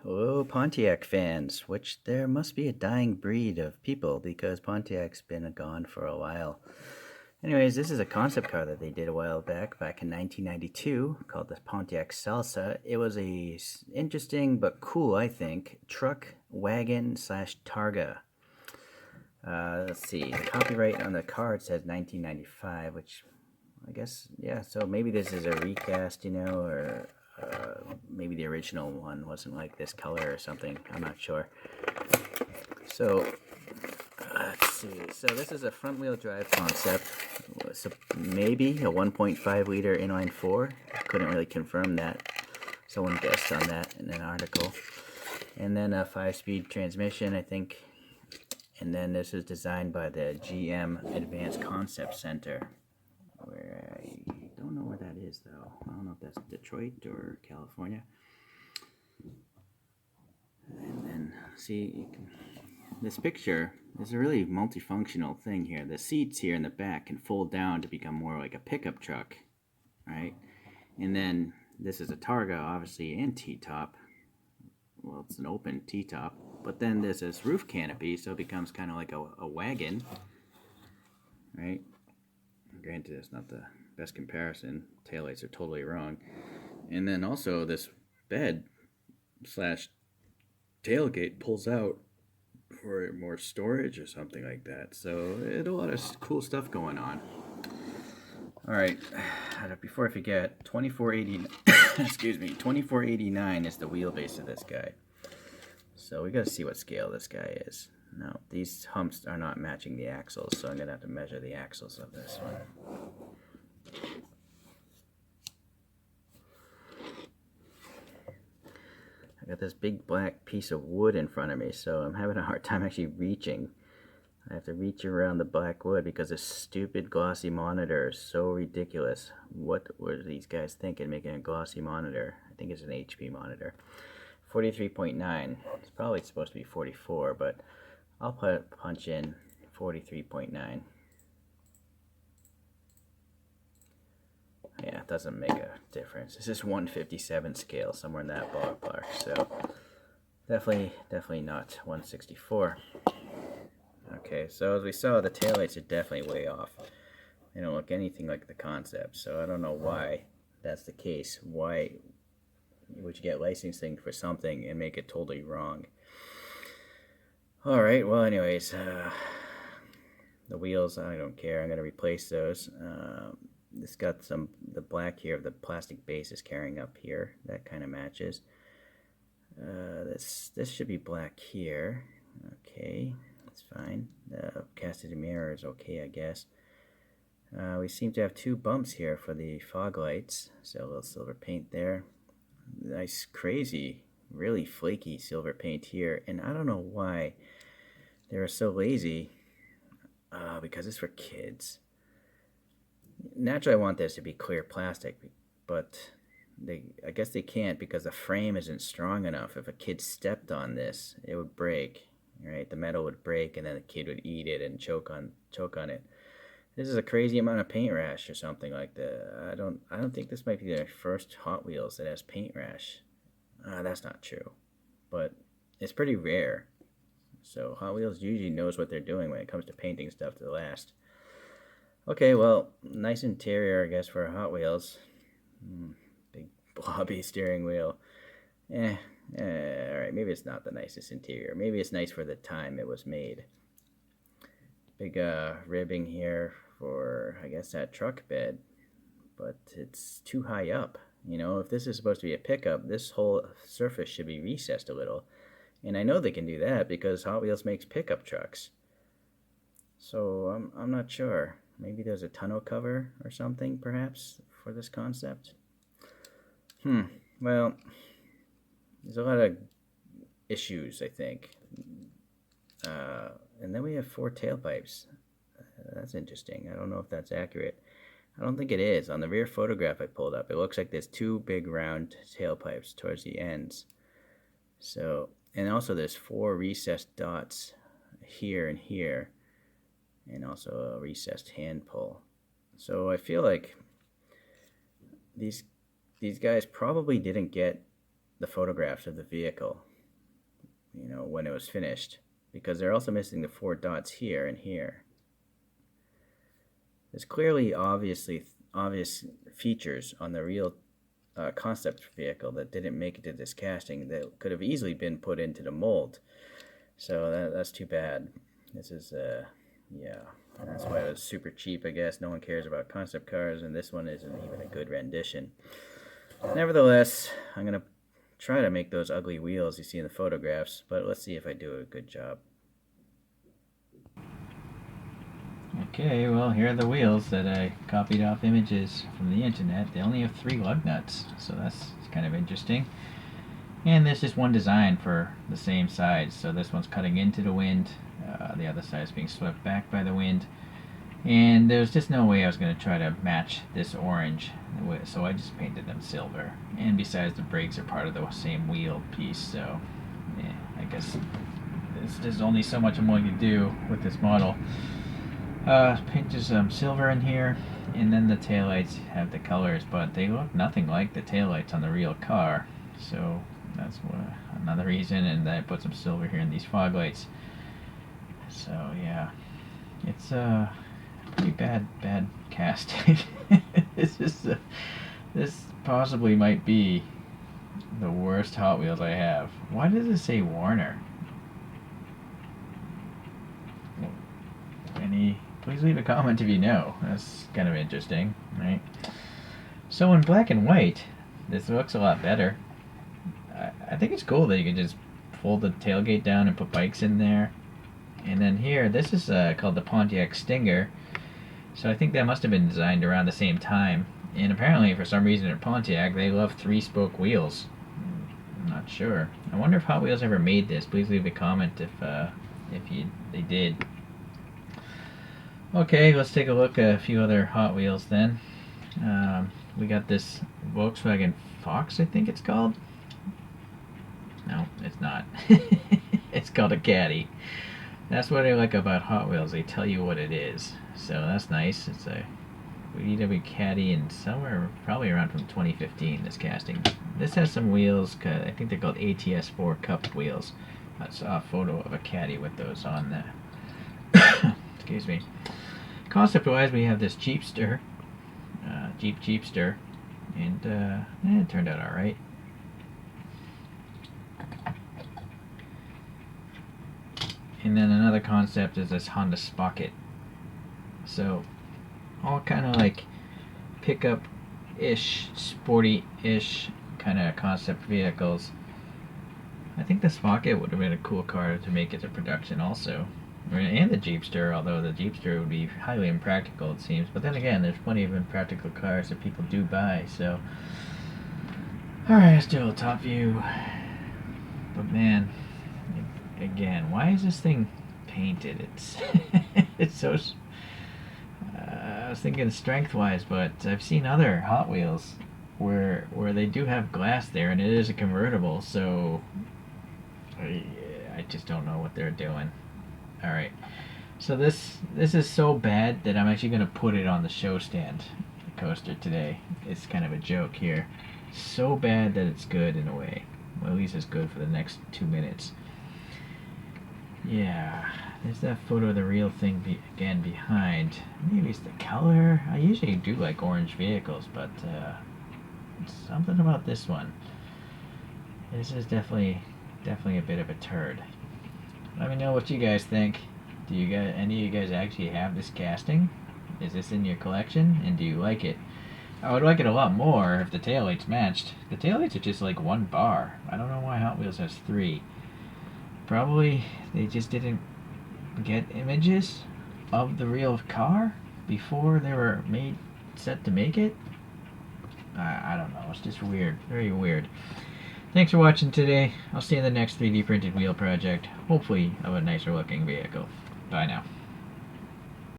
Hello, Pontiac fans, which there must be a dying breed of people because Pontiac's been gone for a while. Anyways, this is a concept car that they did a while back in 1992, called the Pontiac Salsa. It was interesting but cool, I think, truck, wagon slash Targa. Let's see, the copyright on the card says 1995, which I guess, yeah, so maybe this is a recast, or maybe the original one wasn't like this color or something. I'm not sure. So, let's see. So this is a front-wheel drive concept. So maybe a 1.5 liter inline four. Couldn't really confirm that. Someone guessed on that in an article. And then a 5-speed transmission, I think. And then this is designed by the GM Advanced Concept Center, where I don't know where that is though. I don't know if that's Detroit or California. And then see, this picture is a really multifunctional thing here. The seats here in the back can fold down to become more like a pickup truck, right? And then this is a Targa, obviously, and T-top. Well, it's an open T-top, but then there's this roof canopy, so it becomes kind of like a wagon, right? Granted, it's not the best comparison. Taillights are totally wrong. And then also this bed slash tailgate pulls out for more storage or something like that. So it a lot of cool stuff going on. All right, before I forget, 2480. Excuse me, 2489 is the wheelbase of this guy. So we got to see what scale this guy is. Now, these humps are not matching the axles, so I'm going to have to measure the axles of this one. I got this big black piece of wood in front of me, so I'm having a hard time actually reaching. I have to reach around the black wood because this stupid glossy monitor is so ridiculous. What were these guys thinking making a glossy monitor? I think it's an HP monitor. 43.9. It's probably supposed to be 44, but I'll punch in 43.9. Yeah, it doesn't make a difference. This is 157 scale, somewhere in that ballpark. So definitely not 164. Okay, so as we saw, the taillights are definitely way off. They don't look anything like the concept, so I don't know why that's the case. Why would you get licensing for something and make it totally wrong? Alright, well anyways, the wheels, I don't care. I'm going to replace those. It's got the black here of the plastic base is carrying up here. That kind of matches. This should be black here. Okay, that's fine. The casted mirror is okay, I guess. We seem to have two bumps here for the fog lights. So a little silver paint there. Nice, crazy, really flaky silver paint here. And I don't know why they were so lazy. Because it's for kids. Naturally, I want this to be clear plastic, but I guess they can't because the frame isn't strong enough. If a kid stepped on this, it would break. Right, the metal would break, and then the kid would eat it and choke on it. This is a crazy amount of paint rash or something like that. I don't think this might be the first Hot Wheels that has paint rash. That's not true, but it's pretty rare. So Hot Wheels usually knows what they're doing when it comes to painting stuff to last. Okay, well, nice interior, I guess, for Hot Wheels. Big blobby steering wheel. Alright, maybe it's not the nicest interior. Maybe it's nice for the time it was made. Big ribbing here for, I guess, that truck bed. But it's too high up. If this is supposed to be a pickup, this whole surface should be recessed a little. And I know they can do that because Hot Wheels makes pickup trucks. So I'm not sure. Maybe there's a tonneau cover or something, perhaps, for this concept. Well, there's a lot of issues, I think. And then we have 4 tailpipes. That's interesting. I don't know if that's accurate. I don't think it is. On the rear photograph I pulled up, it looks like there's 2 big round tailpipes towards the ends. So, and also there's 4 recessed dots here and here, and also a recessed hand pull. So I feel like these guys probably didn't get the photographs of the vehicle. when it was finished, because they're also missing the 4 dots here and here. There's clearly obvious features on the real concept vehicle that didn't make it to this casting that could have easily been put into the mold. So that's too bad. This is, yeah, that's why it was super cheap, I guess. No one cares about concept cars, and this one isn't even a good rendition. Nevertheless, I'm going to try to make those ugly wheels you see in the photographs, but let's see if I do a good job. Okay, well, here are the wheels that I copied off images from the internet. They only have 3 lug nuts, so that's kind of interesting. And there's just one design for the same sides. So this one's cutting into the wind, the other side is being swept back by the wind. And there's just no way I was going to try to match this orange, so I just painted them silver. And besides, the brakes are part of the same wheel piece, so yeah, I guess there's only so much I'm going to do with this model. Paint just some silver in here, and then the taillights have the colors, but they look nothing like the taillights on the real car, so that's another reason. And I put some silver here in these fog lights. So yeah, it's pretty bad casting. This possibly might be the worst Hot Wheels I have. Why does it say Warner? Please leave a comment if you know. That's kind of interesting, right? So in black and white, this looks a lot better. I think it's cool that you can just fold the tailgate down and put bikes in there. And then here, this is called the Pontiac Stinger. So I think that must have been designed around the same time. And apparently, for some reason at Pontiac, they love 3-spoke wheels. I'm not sure. I wonder if Hot Wheels ever made this. Please leave a comment if they did. Okay, let's take a look at a few other Hot Wheels then. We got this Volkswagen Fox, I think it's called. No, it's not. It's called a Caddy. That's what I like about Hot Wheels. They tell you what it is. So that's nice. It's a VW Caddy, and somewhere probably around from 2015, this casting. This has some wheels. I think they're called ATS4 cup wheels. I saw a photo of a Caddy with those on there. Excuse me. Concept-wise, we have this Jeepster, Jeep Jeepster, and it turned out all right. And then another concept is this Honda Spocket. So, all kind of like pickup-ish, sporty-ish kind of concept vehicles. I think the Spocket would have been a cool car to make it to production also. And the Jeepster, although the Jeepster would be highly impractical, it seems. But then again, there's plenty of impractical cars that people do buy, so... Alright, let's do a little top view. But man, again, why is this thing painted? It's so... I was thinking strength-wise, but I've seen other Hot Wheels where they do have glass there, and it is a convertible, so... I just don't know what they're doing. Alright, so this is so bad that I'm actually going to put it on the show stand, the coaster today. It's kind of a joke here. So bad that it's good in a way. Well, at least it's good for the next 2 minutes. Yeah, there's that photo of the real thing again behind. Maybe it's the color. I usually do like orange vehicles, but something about this one. This is definitely a bit of a turd. Let me know what you guys think. Do you guys, any of you guys actually have this casting? Is this in your collection? And do you like it? I would like it a lot more if the taillights matched. The taillights are just like 1 bar. I don't know why Hot Wheels has 3. Probably they just didn't get images of the real car before they were set to make it. I don't know. It's just weird. Very weird. Thanks for watching today. I'll see you in the next 3D printed wheel project, hopefully of a nicer looking vehicle. Bye now.